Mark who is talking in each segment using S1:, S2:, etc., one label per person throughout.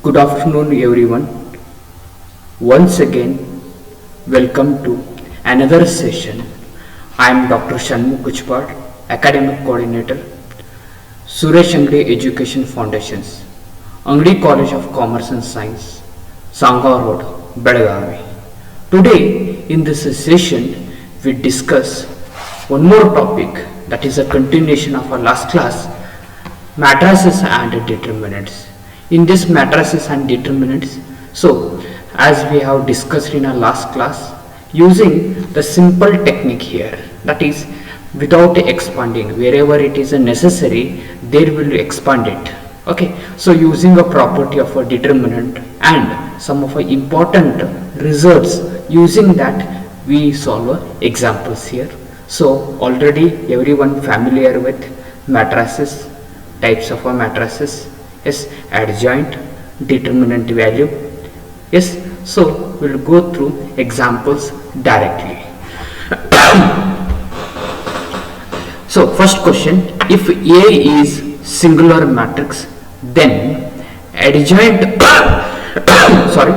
S1: Good afternoon, everyone. Once again, welcome to another session. I am Dr. Shanmugh Kuchpad, Academic Coordinator, Suresh Angadi Education Foundations, Angadi College of Commerce and Science, Sangha Road, Belagavi. Today, in this session, we discuss one more topic that is a continuation of our last class, matrices and determinants. In this matrices and determinants, so as we have discussed in our last class, using the simple technique here, that is without expanding, wherever it is necessary there will expand it. Okay, so using a property of a determinant and some of our important results, using that we solve examples here. So already everyone familiar with matrices, types of a matrices. Yes, adjoint, determinant value. Yes, so we'll go through examples directly. So first question, if A is singular matrix, then adjoint sorry,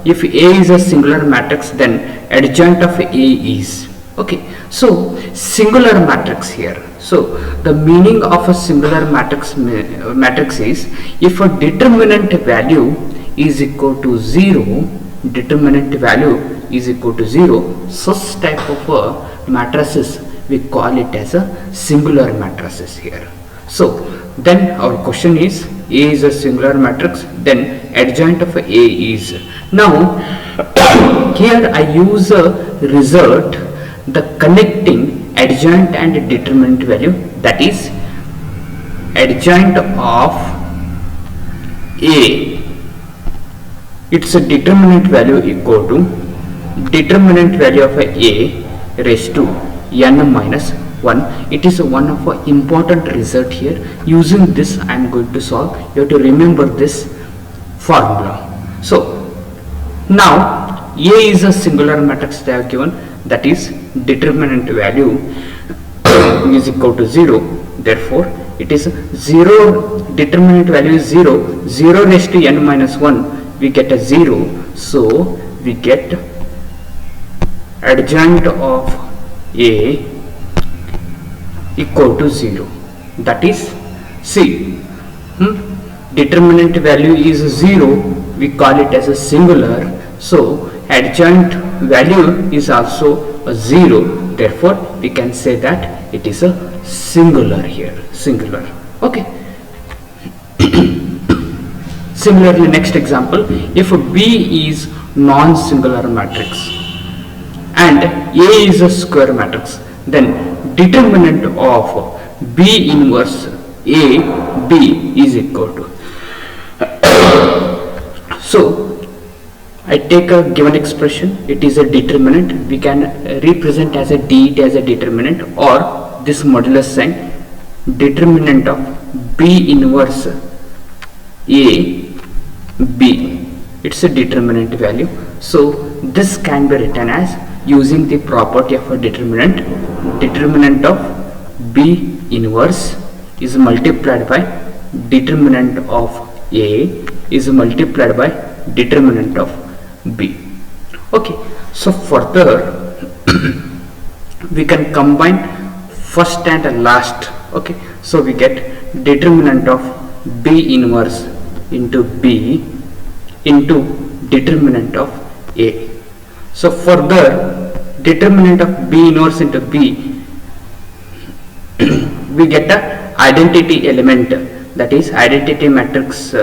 S1: if A is a singular matrix, then adjoint of A is. Okay, so singular matrix here. So the meaning of a singular matrix is if a determinant value is equal to 0, determinant value is equal to 0, such type of matrices we call it as a singular matrices here. So then our question is, A is a singular matrix, then adjoint of A is. Now here I use a result, the connecting adjoint and determinant value, that is adjoint of A, its a determinant value equal to determinant value of A raised to n minus 1. It is one of the important result here. Using this I am going to solve. You have to remember this formula. So now A is a singular matrix they have given, that is determinant value is equal to 0, therefore it is 0, determinant value is 0, 0 raised to n minus 1, we get a 0, so we get adjoint of A equal to 0, that is C. Determinant value is 0, we call it as a singular, so adjoint value is also a 0, therefore we can say that it is a singular here, singular. Okay. Similarly, next example, if B is non-singular matrix and A is a square matrix, then determinant of B inverse A B is equal to. So I take a given expression, it is a determinant, we can represent as a D it as a determinant, or this modulus sign, determinant of B inverse A B, it's a determinant value. So this can be written as, using the property of a determinant, determinant of B inverse is multiplied by determinant of A is multiplied by determinant of B. Okay, so further we can combine first and last. Okay, so we get determinant of B inverse into B into determinant of A. So further, determinant of B inverse into B, we get a identity element, that is identity matrix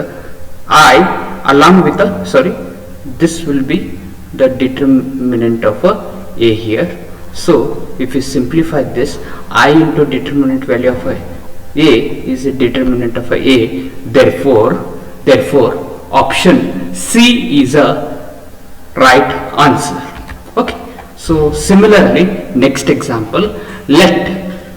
S1: I along with a, this will be the determinant of A here. So if you simplify this, I into determinant value of A is a determinant of A, therefore option C is a right answer. Okay, so similarly, next example, let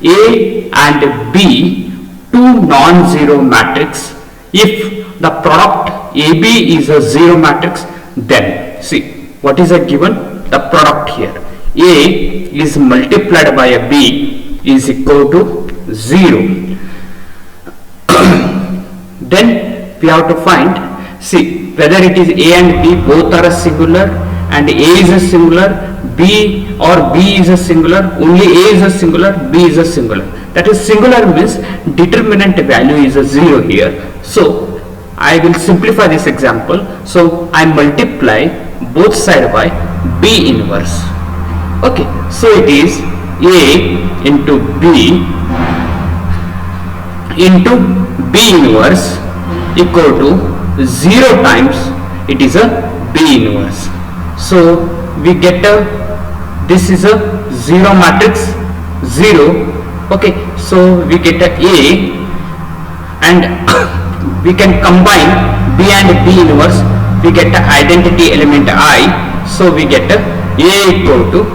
S1: A and B two non-zero matrix. If the product AB is a zero matrix, then see what is a given, the product here, A is multiplied by a B is equal to 0. Then we have to find see whether it is A and B both are a singular and A is a singular, B or B is a singular, only A is a singular, B is a singular. That is, singular means determinant value is a 0 here. So I will simplify this example. So I multiply both side by B inverse. Okay, so it is A into B into B inverse equal to 0 times it is a B inverse. So we get a, this is a 0 matrix 0. Okay, so we get a and we can combine B and B inverse, we get the identity element I, so we get a equal to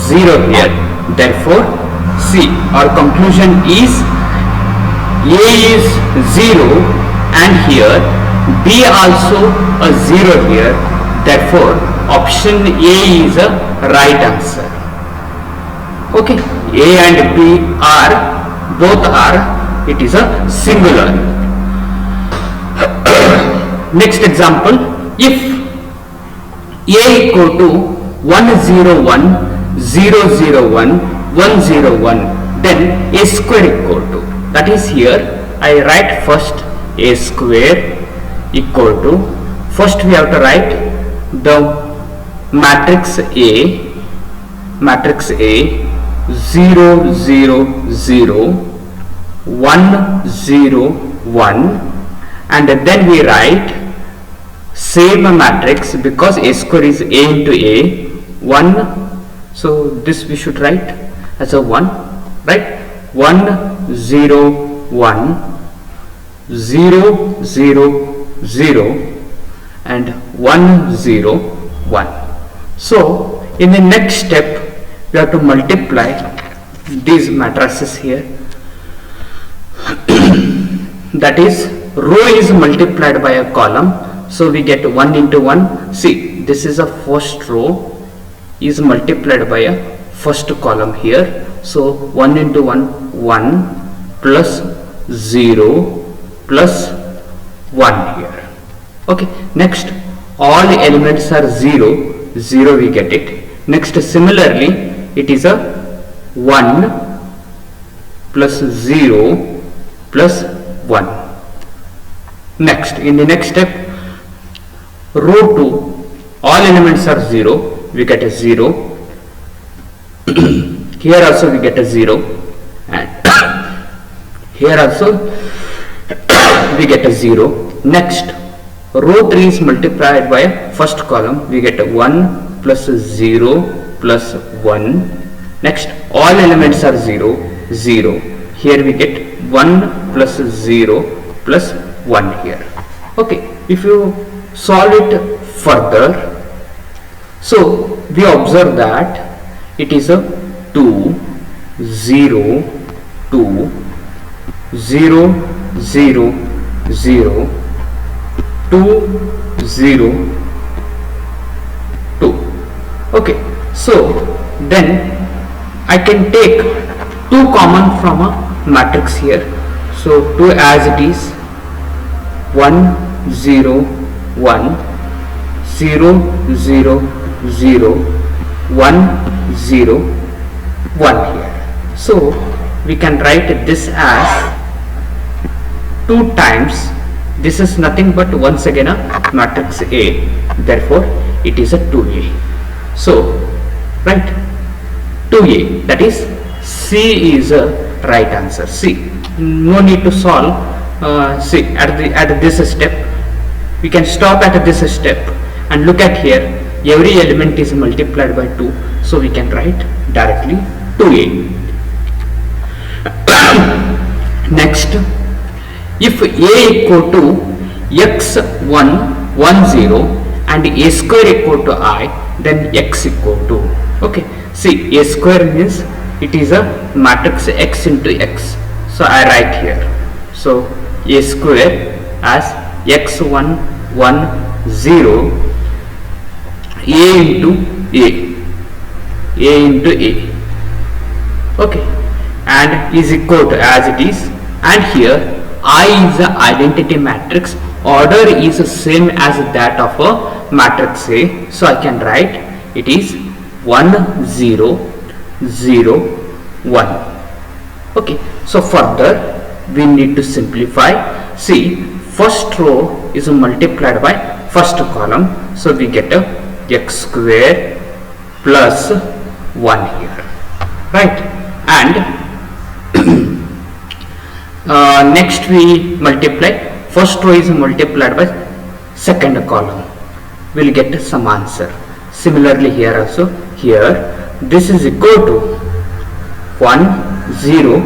S1: 0 here. Therefore see, our conclusion is A is 0 and here B also a 0 here. Therefore option A is a right answer. Okay, A and B are both are, it is a singular. Next example, if A equal to 101 001 101, then A square equal to, that is here I write first A square equal to, first we have to write the matrix A 0 0 0 1 0 1, and then we write same matrix because A square is A into A 1, so this we should write as a 1, right? 1 0 1 0 0 0 and 1 0 1. So in the next step we have to multiply these matrices here. That is, row is multiplied by a column, so we get 1 into 1. See, this is a first row is multiplied by a first column here, so 1 into 1 1 plus 0 plus 1 here. Okay, next all elements are 0 0, we get it. Next similarly it is a 1 plus 0 plus 1. Next, in the next step, row 2 all elements are 0, we get a 0. Here also we get a 0, and here also we get a 0. Next, row 3 is multiplied by a first column, we get a 1 plus 0 plus 1. Next, all elements are 0 0, here we get 1 plus 0 plus 1 here. Okay, if you solve it further, so we observe that it is a 2 0 2 0 0 0 2 0 2. Okay, so then I can take 2 common from a matrix here, so 2 as it is, 1 0 1 0 0 0 1 0 1 here. So we can write this as 2 times, this is nothing but once again a matrix A, therefore it is a 2A. So right, 2A, that is C is a right answer. C, no need to solve. See, at this step we can stop at this step and look at here, every element is multiplied by 2, so we can write directly 2A. Next, if A equal to x1 1 0 and A square equal to I, then x equal to, okay, see, A square means it is a matrix x into x, so I write here, so A square as x1 1 0 A into A into A, okay, and is equal to as it is, and here I is the identity matrix order is same as that of a matrix A, so I can write it is 1 0 0 1. Okay, so further we need to simplify. See, first row is multiplied by first column, so we get a x square plus 1 here, right? And next we multiply, first row is multiplied by second column, we'll get some answer. Similarly here also, here this is equal to 1 0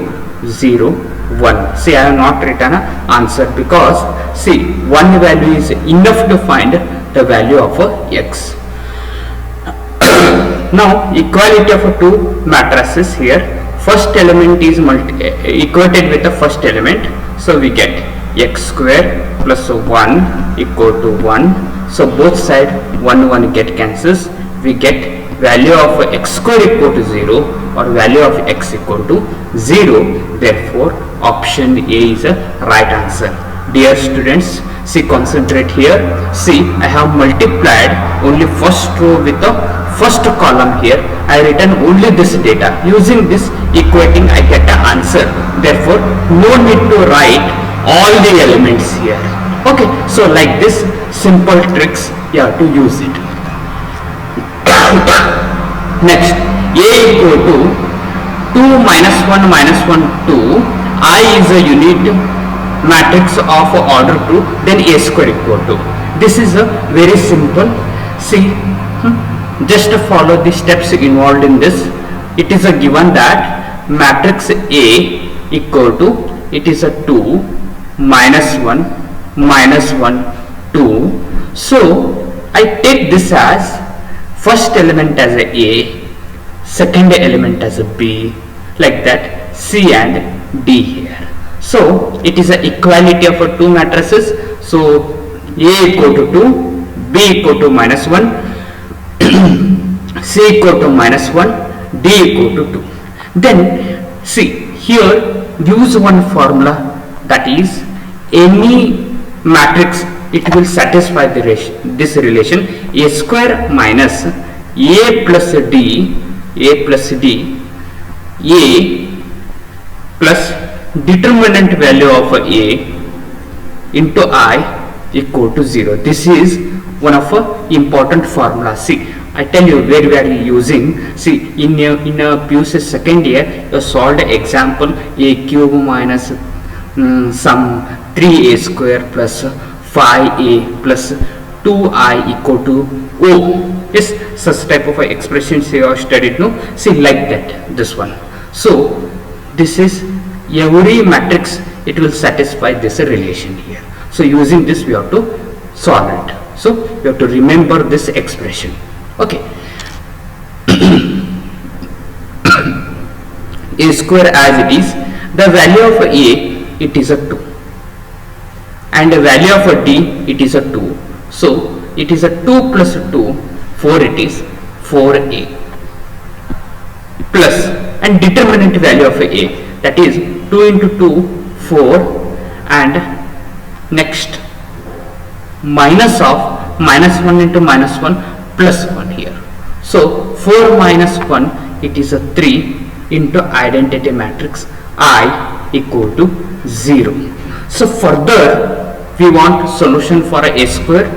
S1: 0 1. See, I have not written an answer because see, one value is enough to find the value of x. Now equality of two matrices here, first element is equated with the first element, so we get x square plus 1 equal to 1. So both side 1 1 get cancels, we get value of x square equal to 0 or value of x equal to 0. Therefore option A is a right answer. Dear students, see, concentrate here. See, I have multiplied only first row with the first column here. I written only this data. Using this equating, I get an answer. Therefore no need to write all the elements here. Okay, so like this simple tricks you have to use it. Next, A equal to 2 minus 1 minus 1 2. I is a unit matrix of order 2, then A square equal to. This is a very simple. See, just follow the steps involved in this. It is a given that matrix A equal to, it is a 2 minus 1 minus 1 2. So I take this as first element as a, second element as a B, like that, C and D here. So it is an equality of two matrices. So A equal to 2, B equal to minus 1, C equal to minus 1, D equal to 2. Then see, here use one formula, that is any matrix, it will satisfy this relation, A square minus A plus D, A plus D, A plus determinant value of A into I equal to 0. This is one of important formula. See, I tell you where we are using. See, in a PUC second year, you solved example A cube minus some 3A square plus 5A plus 2I equal to O. Yes, such type of expressions you have studied, no? See, like that, this one. So this is every matrix, it will satisfy this relation here. So using this we have to solve it. So you have to remember this expression. Okay. A square as it is, the value of A, it is a 2, and the value of a D, it is a 2. So it is a 2 plus 2, 4, it is 4A plus, and determinant value of A, that is 2 into 2, 4, and next minus of minus 1 into minus 1 plus 1 here. So 4 minus 1, it is a 3 into identity matrix I equal to 0. So further we want solution for a square.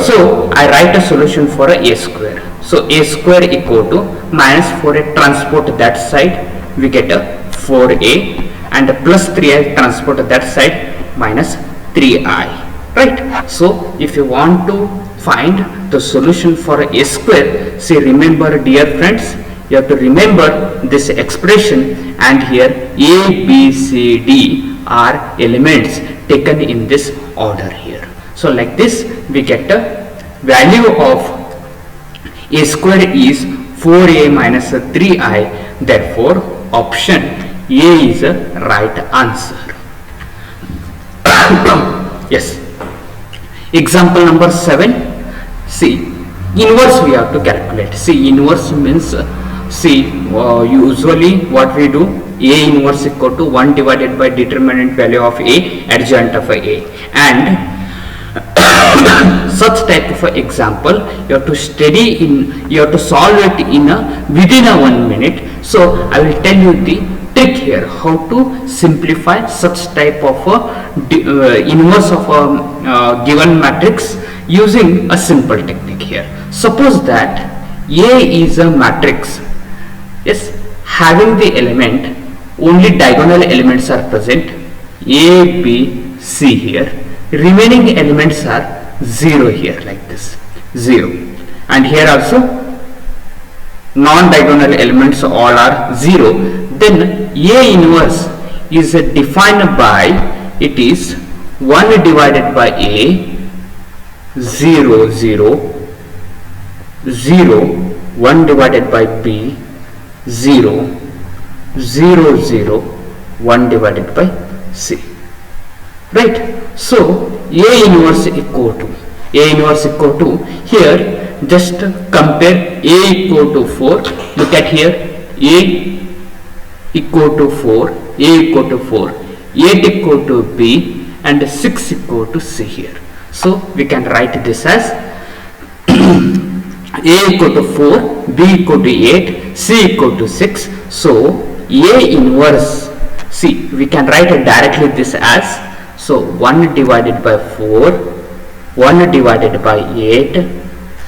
S1: So I write a solution for a square. So A square equal to minus 4A transport that side, we get a 4A, and plus 3I transport that side, minus 3I. Right? So if you want to find the solution for a square, see, remember dear friends, you have to remember this expression, and here A, B, C, D are elements taken in this order here. So like this we get the value of A square is 4A minus 3I. Therefore option A is a right answer. Yes. Example number 7. See, inverse we have to calculate. See, inverse means, see, usually what we do, A inverse equal to 1 divided by determinant value of A adjoint of A, and such type of example you have to you have to solve it in within a 1 minute. So I will tell you the trick here how to simplify such type of inverse of a given matrix using a simple technique here. Suppose that A is a matrix, yes, having the element, only diagonal elements are present, A, B, C here, remaining elements are 0 here, like this, 0, and here also non-diagonal elements all are 0. Then A inverse is defined by, it is 1 divided by A, 0, 0, 0, 1 divided by B, 0, 0, 0, 1 divided by C, right? So A inverse equal to, here just compare A equal to 4, look at here, A equal to 4, A equal to 4, 8 equal to B, and 6 equal to C here. So we can write this as A equal to 4, B equal to 8, C equal to 6. So A inverse, see, we can write it directly this as, so 1 divided by 4, 1 divided by 8,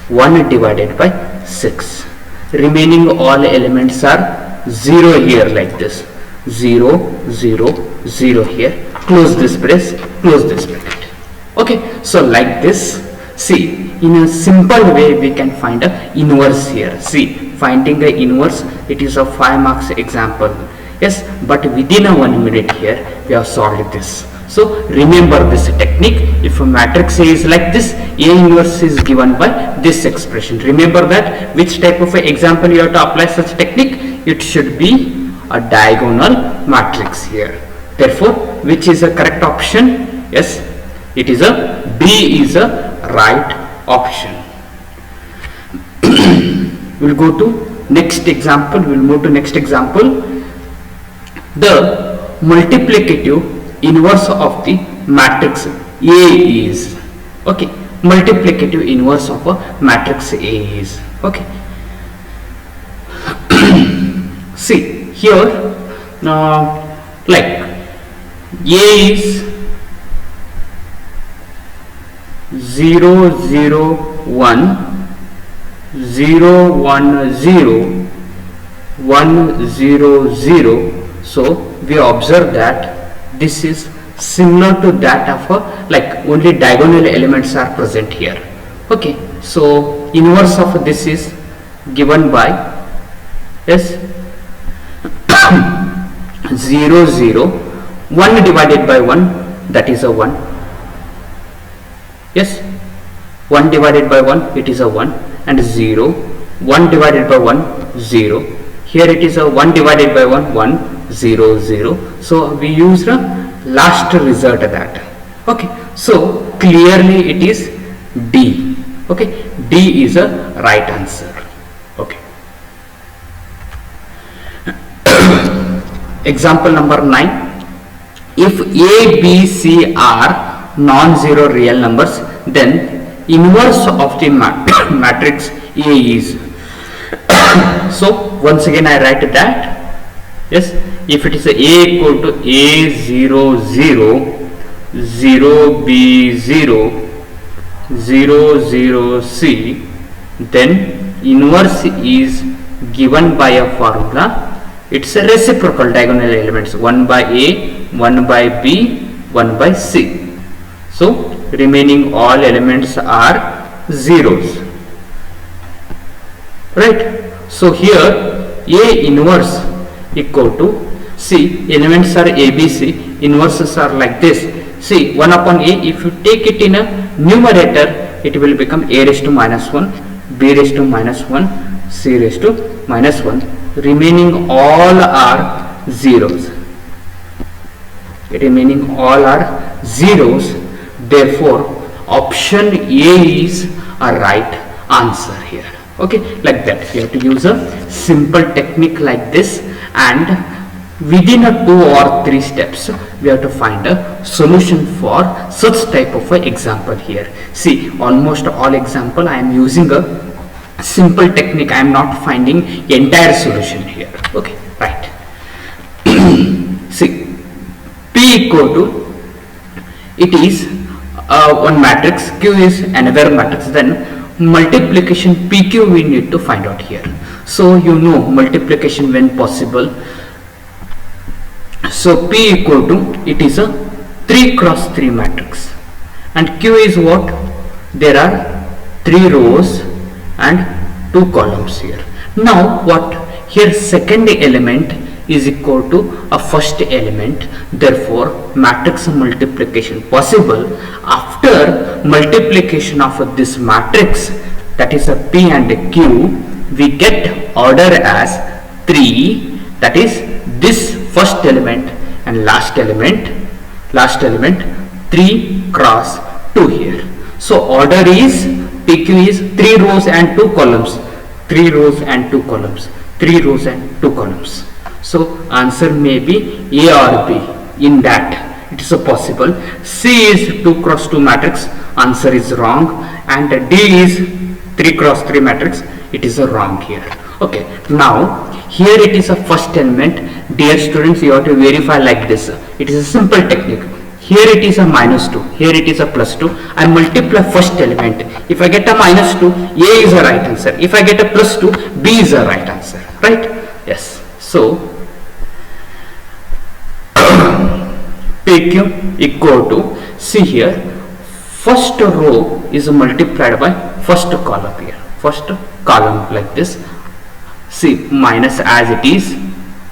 S1: 1 divided by 6. Remaining all elements are 0 here, like this, 0, 0, 0 here. Close this brace, close this bracket. Okay, so like this, see, in a simple way we can find a inverse here. See, finding the inverse, it is a 5 marks example, yes, but within a 1 minute here we have solved this. So remember this technique. If a matrix A is like this, A inverse is given by this expression. Remember that which type of example you have to apply such technique. It should be a diagonal matrix here. Therefore, which is a correct option? Yes, it is a B is a right option. We'll go to next example. We'll move to next example. The multiplicative inverse of the matrix A is, okay, multiplicative inverse of a matrix A is, okay. See here, like A is 0, 0, 1, 0, 1, 0, 1, 0, 0. So we observe that this is similar to that of a, like, only diagonal elements are present here. Okay, so inverse of this is given by, yes, 0, 0, 1 divided by 1, that is a 1, yes, 1 divided by 1, it is a 1, and 0, 1 divided by 1, 0, here it is a 1 divided by 1, 1, 0, 0. So we used a last result of that. Okay, so clearly it is D. Okay, D is a right answer. Okay. Example number 9. If A, B, C are non-zero real numbers, then inverse of the matrix A is. So once again I write that, yes, if it is A equal to A 0 0 0 B 0 0 0 C, then inverse is given by a formula. It's a reciprocal diagonal elements, 1 by A, 1 by B, 1 by C. So remaining all elements are zeros, right? So here A inverse equal to, see, elements are A, B, C, inverses are like this. See, 1 upon A, if you take it in a numerator, it will become A raised to minus 1, B raised to minus 1, C raised to minus 1. Remaining all are zeros. Remaining all are zeros. Therefore, option A is a right answer here. Okay, like that. You have to use a simple technique like this, and within a 2 or 3 steps we have to find a solution for such type of a example here. See, almost all example I am using a simple technique. I am not finding entire solution here. Okay, right. See, P equal to, it is one matrix, Q is another matrix, then multiplication PQ we need to find out here. So you know multiplication when possible. So P equal to, it is a 3 cross 3 matrix, and Q is what? There are 3 rows and 2 columns here. Now what? Here second element is equal to a first element, therefore matrix multiplication possible. After multiplication of this matrix, that is a P and a Q, we get order as 3, that is this first element and last element 3 cross 2 here. So order is PQ is 3 rows and 2 columns, 3 rows and 2 columns, 3 rows and 2 columns. So answer may be A or B. In that it is possible. C is 2 cross 2 matrix, answer is wrong, and D is 3 cross 3 matrix, it is wrong here. Okay, now here it is a first element. Dear students, you have to verify like this. It is a simple technique. Here it is a minus 2, here it is a plus 2. I multiply first element. If I get a minus 2, A is the right answer. If I get a plus 2, B is the right answer. Right? Yes. So PQ equal to, see here, first row is multiplied by first column here. First column like this. See, minus as it is,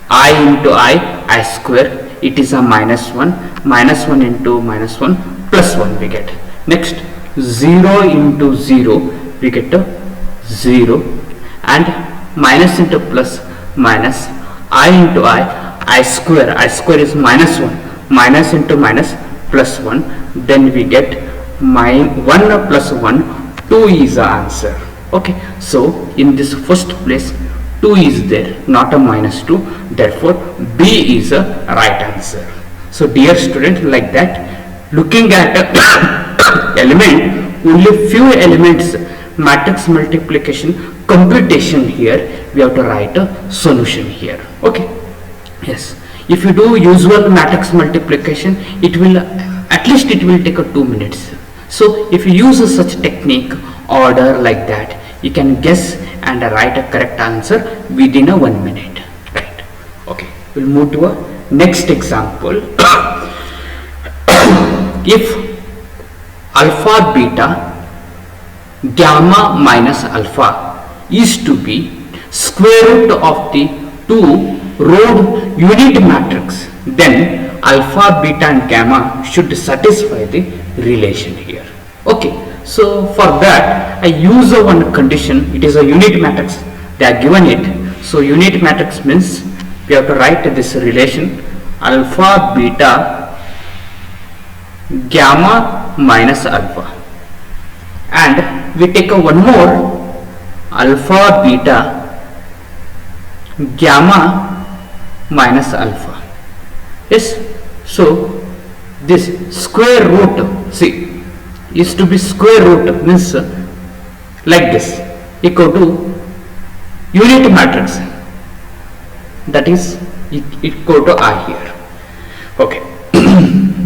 S1: I into I square, it is a minus 1 into minus 1 plus 1 we get. Next 0 into 0 we get a 0, and minus into plus minus, I into I square is minus 1, minus into minus plus 1, then we get 1 plus 1, 2 is the answer. Okay, so in this first place 2 is there, not a minus 2, therefore B is a right answer. So dear student, like that, looking at element, only few elements, matrix multiplication computation, here we have to write a solution here. Okay, yes, if you do usual matrix multiplication, it will at least it will take a 2 minutes. So if you use such technique, order like that, you can guess and write a correct answer within a 1 minute. Right? Okay, we'll move to a next example. If alpha, beta, gamma minus alpha is to be square root of the 2 row unit matrix, then alpha, beta and gamma should satisfy the relation here. Okay, so for that I use one condition. It is a unit matrix, they are given it. So unit matrix means we have to write this relation alpha, beta, gamma minus alpha, and we take a one more alpha, beta, gamma minus alpha. Yes, so this square root, see, is to be square root means like this, equal to unit matrix, that is equal to I here. Okay,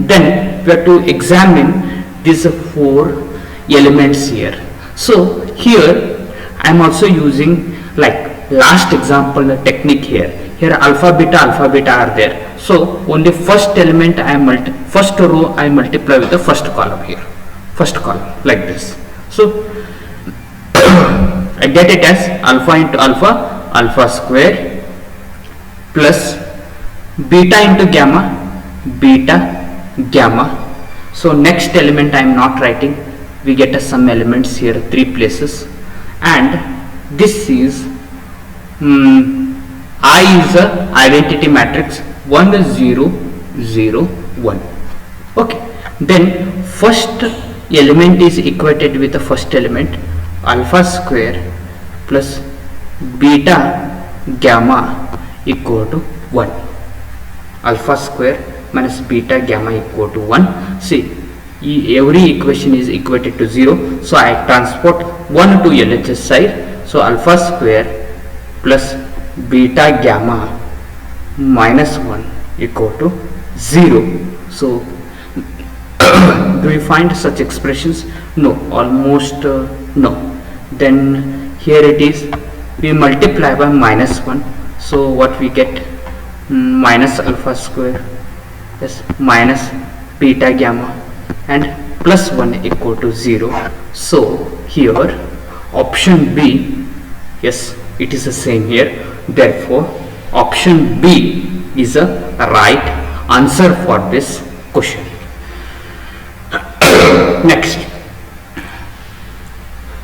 S1: then we have to examine these 4 elements here. So here I am also using like last example technique here. Here alpha beta are there. So only first element first row I multiply with the first column here. First column like this. So I get it as alpha into alpha, alpha square, plus beta into gamma, beta, gamma. So next element I am not writing, we get some elements here 3 places, and this is I is a identity matrix 1 0 0 1. Okay, then first element is equated with the first element, alpha square plus beta gamma equal to 1. alpha square minus beta gamma equal to 1. See, every equation is equated to 0, so I transport 1 to LHS side. So alpha square plus beta gamma minus 1 equal to 0. So do you find such expressions? No, almost no. Then here it is, we multiply by minus 1, so what we get? Minus alpha square, yes, minus beta gamma and plus 1 equal to 0. So here option B, yes, it is the same here. Therefore option B is a right answer for this question. Next,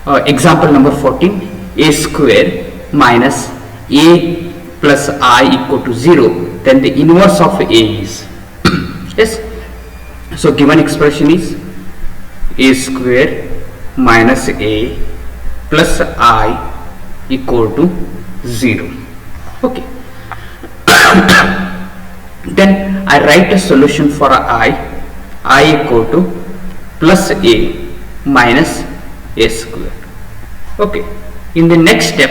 S1: example number 14, a square minus a plus I equal to 0, then the inverse of a is yes. So given expression is a square minus a plus I equal to 0. Okay. Then I write a solution for I equal to plus a minus a square. Okay. In the next step,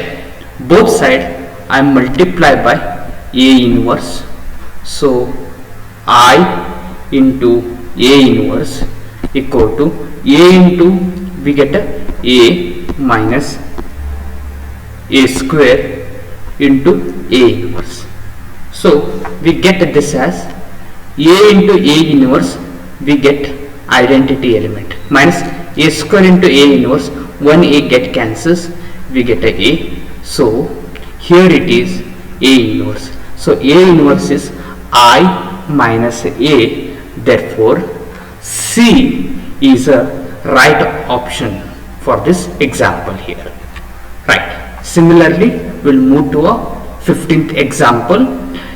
S1: both sides I multiply by a inverse. So I into a inverse equal to a into, we get a minus a square into a inverse. So we get this as a into a inverse, we get identity element, minus a square into a inverse, 1a get cancels, we get a. So here it is a inverse. So a inverse is I minus a. Therefore C is a right option for this example here. Right. Similarly, we'll move to a 15th example.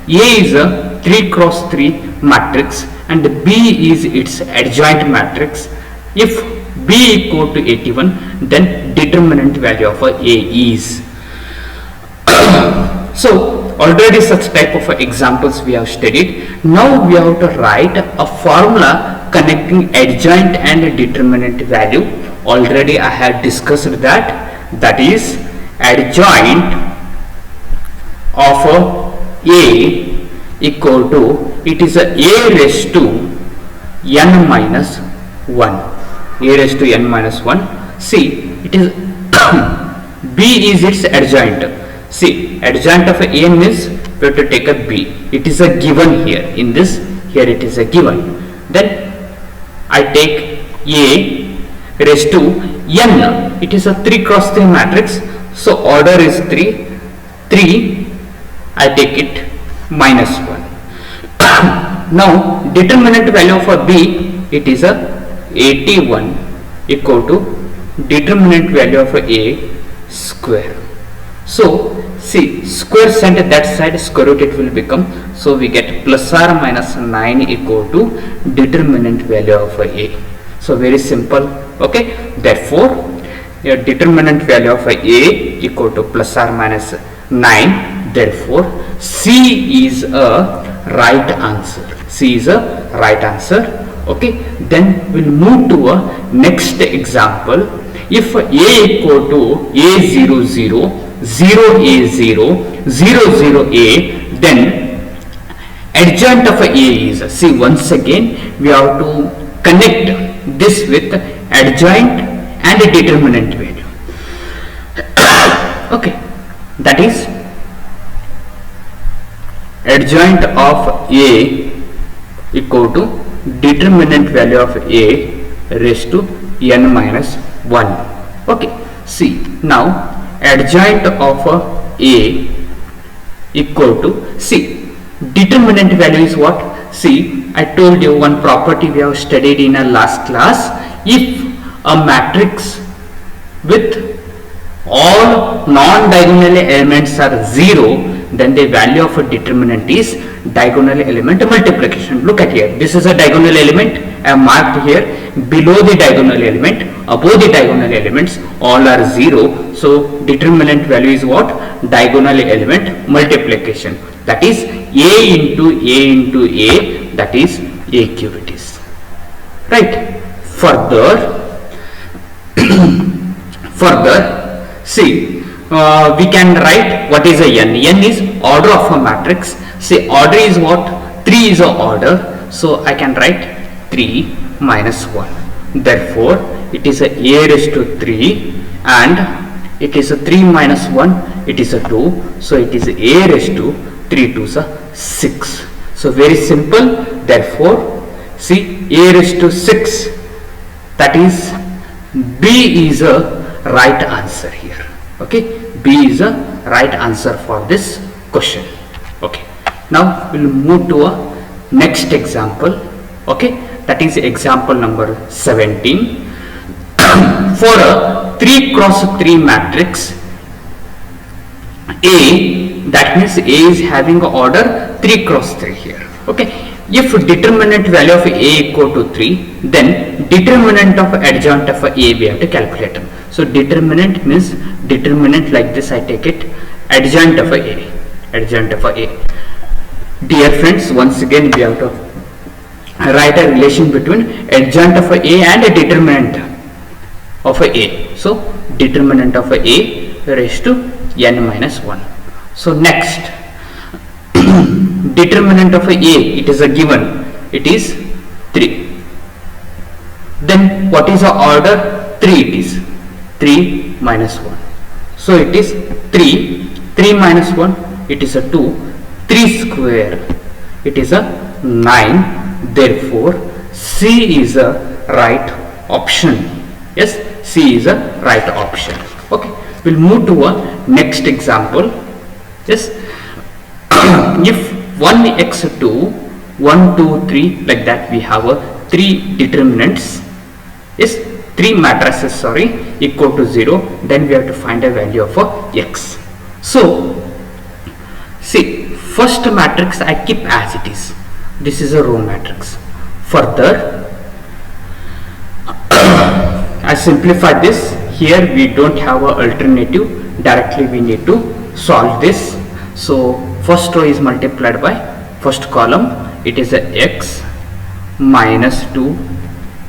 S1: A is a 3 cross 3 matrix and B is its adjoint matrix. If B equal to 81, then determinant value of A is. So already such type of examples we have studied. Now we have to write a formula connecting adjoint and determinant value. Already I have discussed that. That is adjoint of A equal to, it is a raised to n minus 1. A raised to n minus 1. See, it is B is its adjoint. See, adjoint of A means we have to take a B. It is a given here. In this, here it is a given. Then I take A raised to n. It is a 3 cross 3 matrix. So order is 3. 3, I take it minus 1. Now determinant value for B, it is a 81 equal to determinant value of A square. So see, square sent that side, square root it will become. So we get plus or minus 9 equal to determinant value of A. So very simple. Okay. Therefore, your determinant value of A equal to plus or minus 9. Therefore, C is a right answer. C is a right answer. Okay. Then we'll move to a next example. If A equal to A00, 0A0, 00A, then adjoint of A is, see, once again we have to connect this with adjoint and a determinant value. Okay, that is adjoint of A equal to determinant value of A raised to n minus 1. Okay, see, now adjoint of A equal to, see, determinant value is what? See, I told you one property we have studied in a last class. If a matrix with all non-diagonal elements are 0, then the value of a determinant is diagonal element multiplication. Look at here, this is a diagonal element. I have marked here. Below the diagonal element, above the diagonal elements, all are 0. So determinant value is what? Diagonal element multiplication. That is, A into A, that is A cube it is. Right. Further, see, we can write what is a n. N is order of a matrix. See, order is what? 3 is a order. So I can write 3 minus 1. Therefore, it is a raised to 3 and it is a 3 minus 1. It is a 2. So it is a raised to 3 to 6. So very simple. Therefore, see, a raised to 6. That is B is a right answer here. Okay, B is a right answer for this question. Okay, now we'll move to a next example. Okay, that is example number 17. For a 3 cross 3 matrix A, that means A is having order 3 cross 3 here. Okay, if determinant value of A equal to 3, then determinant of adjoint of A we have to calculate. So determinant means determinant like this, I take it, adjoint of A, adjoint of A. Dear friends, once again we have to write a relation between adjoint of A and a determinant of A. So determinant of A raised to n minus 1. So next, determinant of A, it is a given, it is 3. Then what is the order? 3 it is, 3 minus 1. So it is 3 minus 1, it is a 2, 3 square, it is a 9. Therefore, C is a right option. Yes, C is a right option. Okay, we'll move to a next example. Yes, if 1x2, 1, 2, 3 like that, we have a 3 determinants. Yes, 3 matrices, sorry, equal to 0, then we have to find a value of x. So see, first matrix I keep as it is. This is a row matrix. Further, I simplify this. Here we don't have an alternative. Directly we need to solve this. So first row is multiplied by first column. It is a x minus 2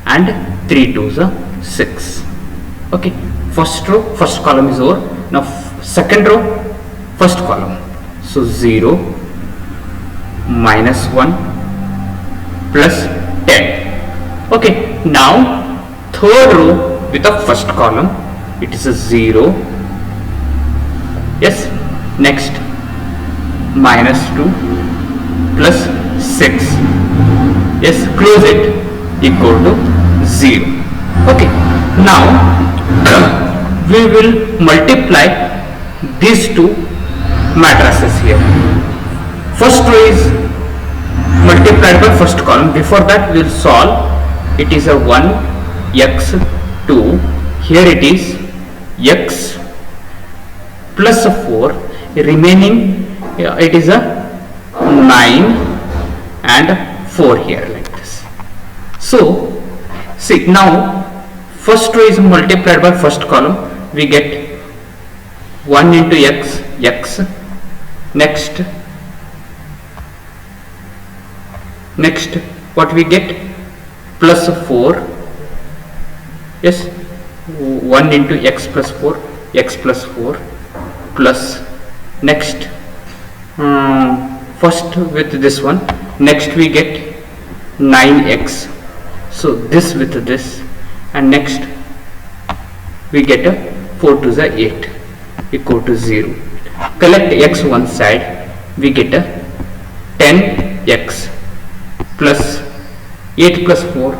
S1: and 3 2s are 6. Okay, first row, first column is over. Now second row, first column. So 0 minus 1 plus 10. Okay, now third row with the first column, it is a 0. Yes, next minus 2 plus 6. Yes, close it, equal to 0. Okay, now we will multiply these two matrices here. First row is multiplied by first column. Before that we will solve. It is a 1 x 2. Here it is x plus 4. Remaining it is a 9 and 4 here like this. So see, now first row is multiplied by first column. We get 1 into x, x. Next what we get? Plus 4. Yes, 1 into x plus 4, x plus 4 plus next first with this one. Next we get 9x. So this with this, and next we get a 4 to the 8 equal to 0. Collect x one side, we get a 10x plus 8 plus 4,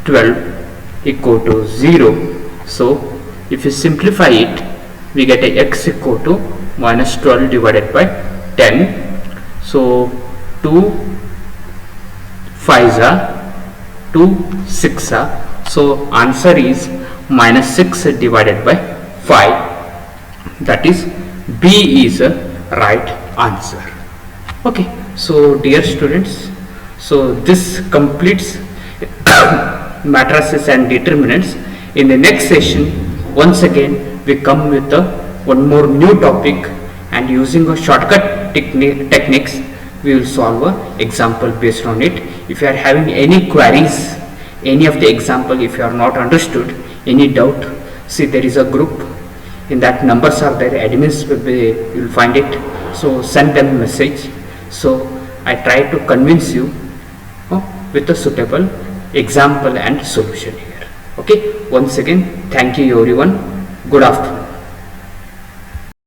S1: 12 equal to 0. So if you simplify it, we get a x equal to minus 12 divided by 10. So 2 5s are 2 6 are. So answer is minus 6 divided by 5. That is B is a right answer. Okay, so dear students, so this completes matrices and determinants. In the next session, once again we come with one more new topic, and using a shortcut techniques we will solve a example based on it. If you are having any queries, any of the example, if you are not understood, any doubt, see there is a group, in that numbers are there, admins will be, you will find it, so send them message. So I try to convince you with a suitable example and solution here. Okay, once again thank you everyone. Good afternoon.